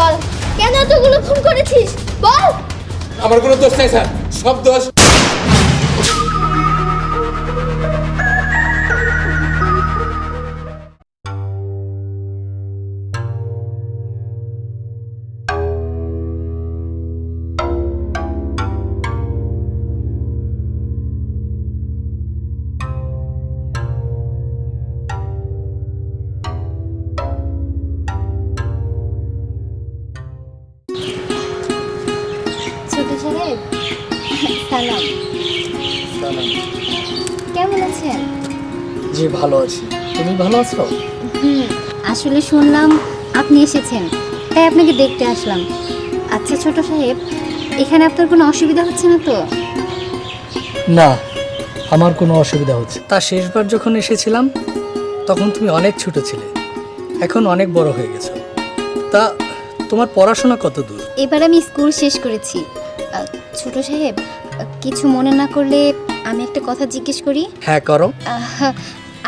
বল, কেন এতগুলো খুন করেছিস বল। আমার কোনো দোষ নাই স্যার, সব দোষ ছোট সাহেব, সালাম। কেমন আছেন? জি ভালো আছি, তুমি ভালো আছো? আসলে শুনলাম আপনি এসেছেন, তাই আপনাকে দেখতে আসলাম। আচ্ছা ছোট সাহেব, এখানে আপনার কোনো অসুবিধা হচ্ছে না তো? না, আমার কোনো অসুবিধা হচ্ছে। তা শেষবার যখন এসেছিলাম তখন তুমি অনেক ছোট ছিলে, এখন অনেক বড় হয়ে গেছো। তা তোমার পড়াশোনা কত দূর? এবার আমি স্কুল শেষ করেছি। ছোট সাহেব, কিছু মনে না করলে আমি একটা কথা জিজ্ঞেস করি? হ্যাঁ করো।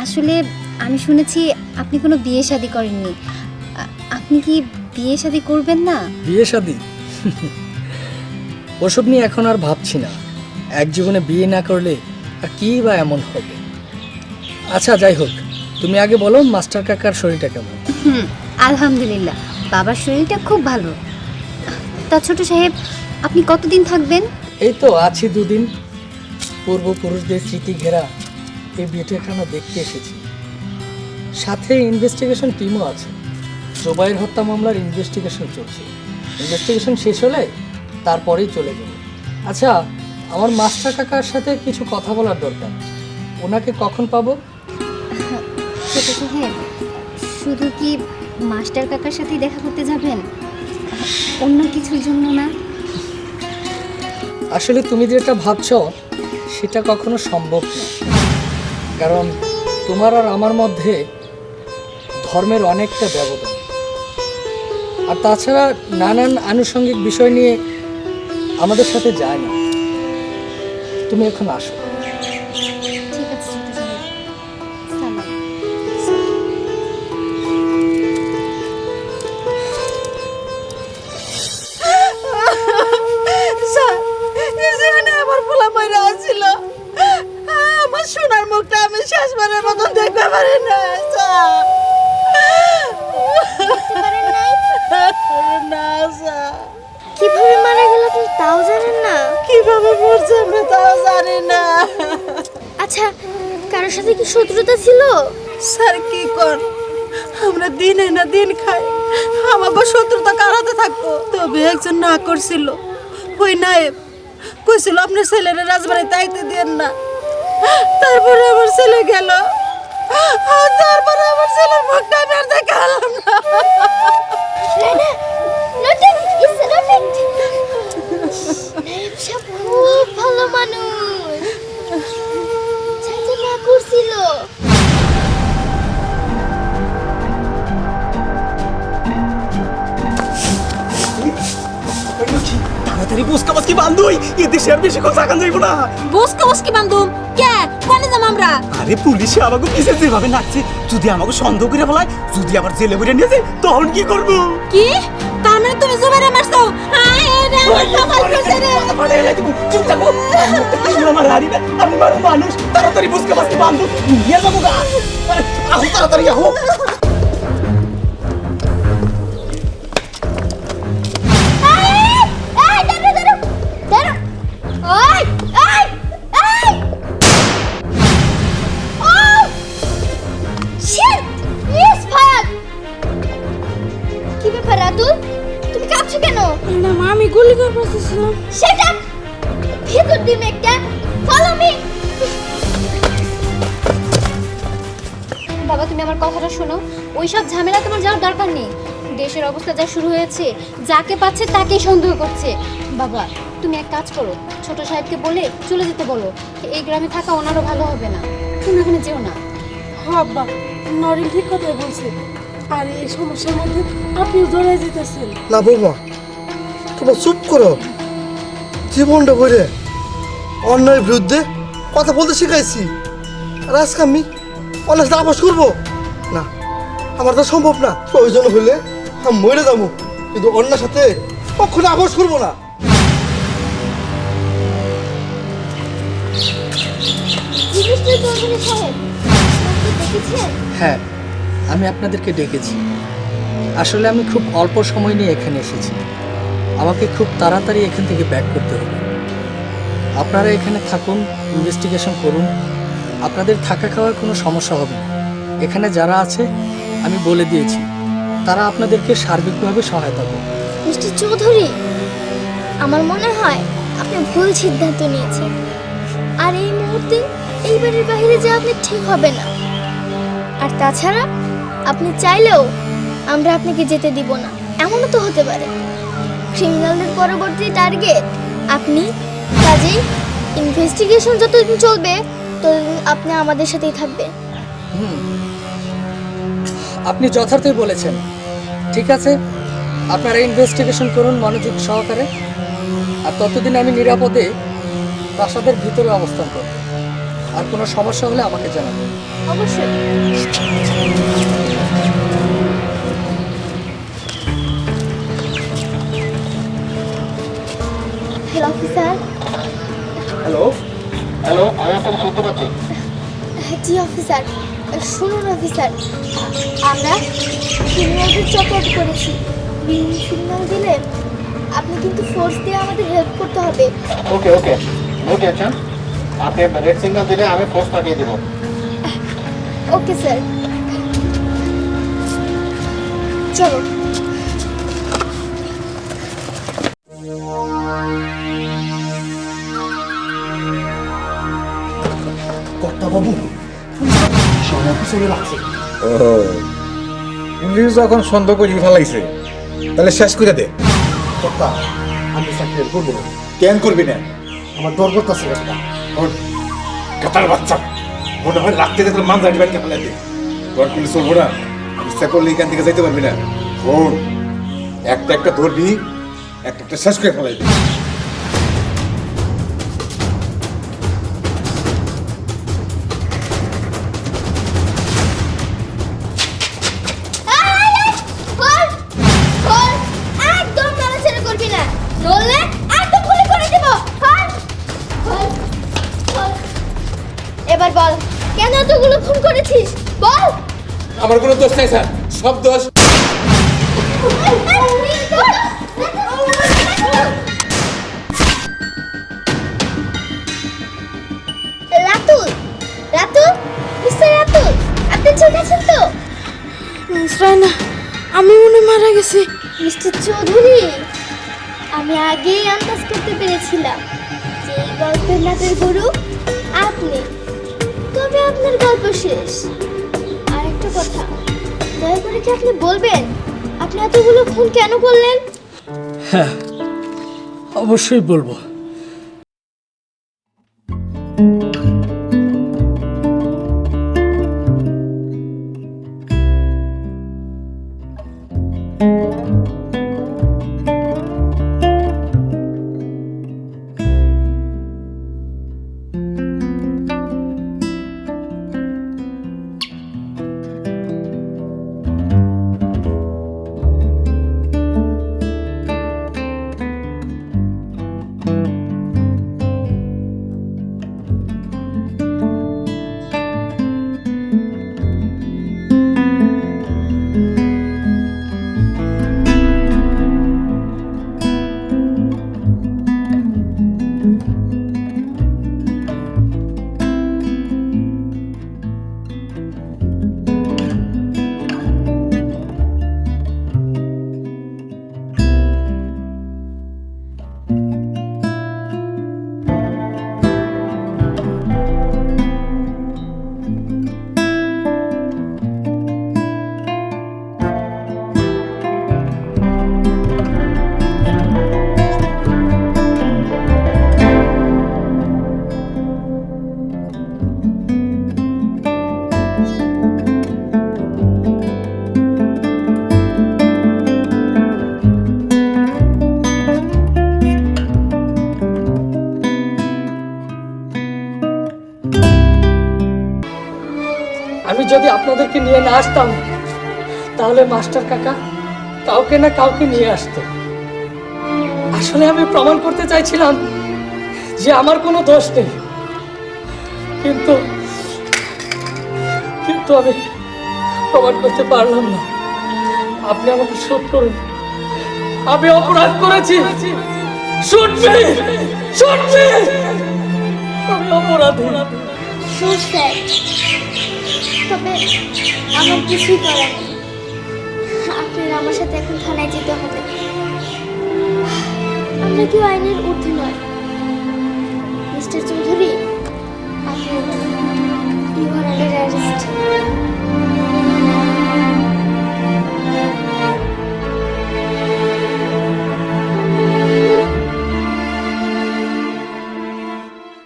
আসলে আমি শুনেছি আপনি কোনো বিয়ে শাদী করেননি। আপনি কি বিয়ে শাদী করবেন না? বিয়ে শাদী ওসব নিয়ে এখন আর ভাবছি না। এক জীবনে বিয়ে না করলে আর কি বা এমন হবে। আচ্ছা যাই হোক, তুমি আগে বলো মাস্টার কাকার শরীরটা কেমন? আলহামদুলিল্লাহ, বাবার শরীরটা খুব ভালো। তা ছোট সাহেব, আপনি কতদিন থাকবেন? এই তো আছি দুদিন। পূর্বপুরুষদের স্মৃতি ঘেরা এই বিয়েটাখানা দেখতে এসেছি। সাথে ইনভেস্টিগেশন টিমও আছে। জোবাইর হত্যা মামলার ইনভেস্টিগেশন চলছে। ইনভেস্টিগেশন শেষ হলে তারপরেই চলে যাব। আচ্ছা, আমার মাস্টার কাকার সাথে কিছু কথা বলার দরকার। ওনাকে কখন পাবো? ছোট সাহেব, শুধু কি মাস্টার কাকার সাথেই দেখা করতে যাবেন, অন্য কিছুর জন্য না? আসলে তুমি যেটা ভাবছো সেটা কখনো সম্ভব না। কারণ তোমার আর আমার মধ্যে ধর্মের অনেকটা ব্যবধান। আর তাছাড়া নানান আনুষঙ্গিক বিষয় নিয়ে আমাদের সাথে যায় না। তুমি এখন আসো। ঠিক আছে ছোট সাহেব, সালাম। আমার পোলা মাইরা আছিল, আমার সোনার মুখটা আমি শেষবারের মতন দেখতে পারি না। না কিভাবে মারা গেল আপনি তাও জানেন না? কিভাবে মরছে আমরা তাও জানি না। আচ্ছা, কারোর সাথে কি শত্রুতা ছিল? স্যার কি কর, আমরা দিনে না দিন খাই, আমাকে শত্রুতা কারাতে থাকবো। তবে একজন না করছিল, ওই নায়েব কইছিল আপনার ছেলের রাজবাড়িতে আইতে দেন না। তারপরে আমার ছেলে গেল, আর তারপরে আমার ছেলের মুখটা আমি আর দেখালাম না। খুব ভালো মানুষ, না করছিল। তাড়াতাড়ি বুসকা বাসকি বান্ধুই, এতে শেয়ার বেশি কথা কান যাইব না। বসকে বান্ধব কে কোনে যাম আমরা? আরে পুলিশে আমাকে পিছে যেভাবে নাচছে, যদি আমাকে সন্দেহ করে ফেলায়, যদি আবার জেলে ভরে নিয়ে যায়, তখন কি করব? কি তার মানে তুমি জুবাইরে মারছো? আমি মানুষ, তাড়াতাড়ি বুসকা বাসকি বান্ধু নিয়ে যাবো গা। আহো তাড়াতাড়ি আহো। কি ব্যাপার রাতুল, তুমি কাঁপছো কেন? না মা, আমি গুলি করে বসেছিলাম। সেটা ভিতর দিন একটা ফলো মি। বাবা, তুমি আমার কথাটা শোনো। ওইসব ঝামেলা তোমার যাওয়ার দরকার নেই। দেশের অবস্থা যা শুরু হয়েছে, যাকে পাচ্ছে তাকেই সন্দেহ করছে। বাবা, তুমি এক কাজ করো, ছোট সাহেবকে বলে চলে যেতে বলো। এই গ্রামে থাকা ওনারও ভালো হবে না। তুমি ওখানে যেও না। আব্বা, নরিন ঠিক কথাই বলছে। আর এই সমস্যার মধ্যে আপনিও জড়াই যেতেছেন। না বৌমা, তোমরা চুপ করো। জীবনটা ভরে অন্যায়ের বিরুদ্ধে কথা বলতে শিখাইছি, আর আজকে আমি অনেক আপোষ করবো না? আমার তো সম্ভব না। প্রয়োজন হলে আমি মরে যাবো, কিন্তু অন্যের সাথে কখনো আপোষ করবো না। মিস্টার চৌধুরী সাহেব, আপনি দেখেছেন? হ্যাঁ, আমি আপনাদেরকে ডেকেছি। আসলে আমি খুব অল্প সময় নিয়ে এখানে এসেছি। আমাকে খুব তাড়াতাড়ি এখান থেকে ব্যাক করতে হবে। আপনারা এখানে থাকুন, ইনভেস্টিগেশন করুন। আপনাদের থাকা খাওয়ার কোনো সমস্যা হবে না। এখানে যারা আছে আমি বলে দিয়েছি, তারা আপনাদেরকে সার্বিকভাবে সহায়তা করবে। মিস্টার চৌধুরী, আমার মনে হয় আপনি ভুল সিদ্ধান্ত নিয়েছেন। আর এই মুহূর্তে এই বাড়ির বাইরে যাওয়া আপনি ঠিক হবে না। আর তাছাড়া আপনি চাইলেও আমরা আপনাকে যেতে দিব না। এমনও তো হতে পারে ক্রিমিনালদের পরবর্তী টার্গেট আপনি। কাজেই ইনভেস্টিগেশন যতদিন চলবে ততদিন আপনি আমাদের সাথেই থাকবেন। আপনি যথার্থই বলেছেন। ঠিক আছে, আপনারা ইনভেস্টিগেশন করুন মনোযোগ সহকারে। আর ততদিন আমি নিরাপদে প্রাসাদের ভিতরে অবস্থান করব। আর কোনো সমস্যা হলে আমাকে জানাবেন। অবশ্যই। Hello officer. হ্যালো, আমি আপনাকে শুনতে পাচ্ছি। জি অফিসার, শুনুন অফিসার, আমরা ক্রিমিনালদের চকআউট করেছি। সিগন্যাল দিলে আপনি কিন্তু ফোর্স দিয়ে আমাদের হেল্প করতে হবে। ওকে, নো টেনশন। আপনি রেড সিগন্যাল দিলে আমি ফোর্স পাঠিয়ে দেবো। ওকে স্যার, চলো। কর্তা বাবু সব অফিসে রাখছে। ও পুলিশ যখন সন্দেহ করে ফেলাইছে তাহলে শেষ করে দে। কর্তা, আমি চাকরি করবো না। কেন করবি না? আমার ডর করতেছে কর্তা। কাতার বাচ্চা মনে হয় রাখতে যেতে মান জানি বাড়িতে ফেলাই দে। তোর পুলিশ চলবো না, ইচ্ছা করলে এখান থেকে যাইতে পারবি না। শোন, একটা ধরবি, একটা শেষ করে ফেলাই দে। একদম নড়াচড়া করবি না, নড়লে একদম গুলি করে দেব। এবার বল, কেন এতগুলো খুন করেছিস? বল। আমার কোনো দোষ নাই স্যার, সব দোষ রাতুল, মিস্টার রাতুল, আপনি ঠিক আছেন তো? না, আমি মনে মারা গেছি। মিস্টার চৌধুরী, আমি আগেই আন্দাজ করতে পেরেছিলাম যে এই গল্পের নাটের গুরু আপনি। তবে আপনার গল্প শেষ। আর একটা কথা, দয়া করে কি আপনি বলবেন আপনি এতগুলো খুন কেন করলেন? হ্যাঁ, অবশ্যই বলবো। আমি যদি আপনাদেরকে নিয়ে না আসতাম তাহলে মাস্টার কাকা কাউকে না কাউকে নিয়ে আসতো। আসলে আমি প্রমাণ করতে চাইছিলাম যে আমার কোনো দোষ নেই, কিন্তু কিন্তু আমি প্রমাণ করতে পারলাম না। আপনি আমাকে শোধ করুন, আমি অপরাধ করেছি। শুনবে শুনবে, আমি অপরাধী। So sad. তবে আমার কিছুই করার নেই। আপনার আমার সাথে এখন থানায় যেতে হবে। আমরা কেউ আইনের ঊর্ধ্বে নয়। মিস্টার চৌধুরী,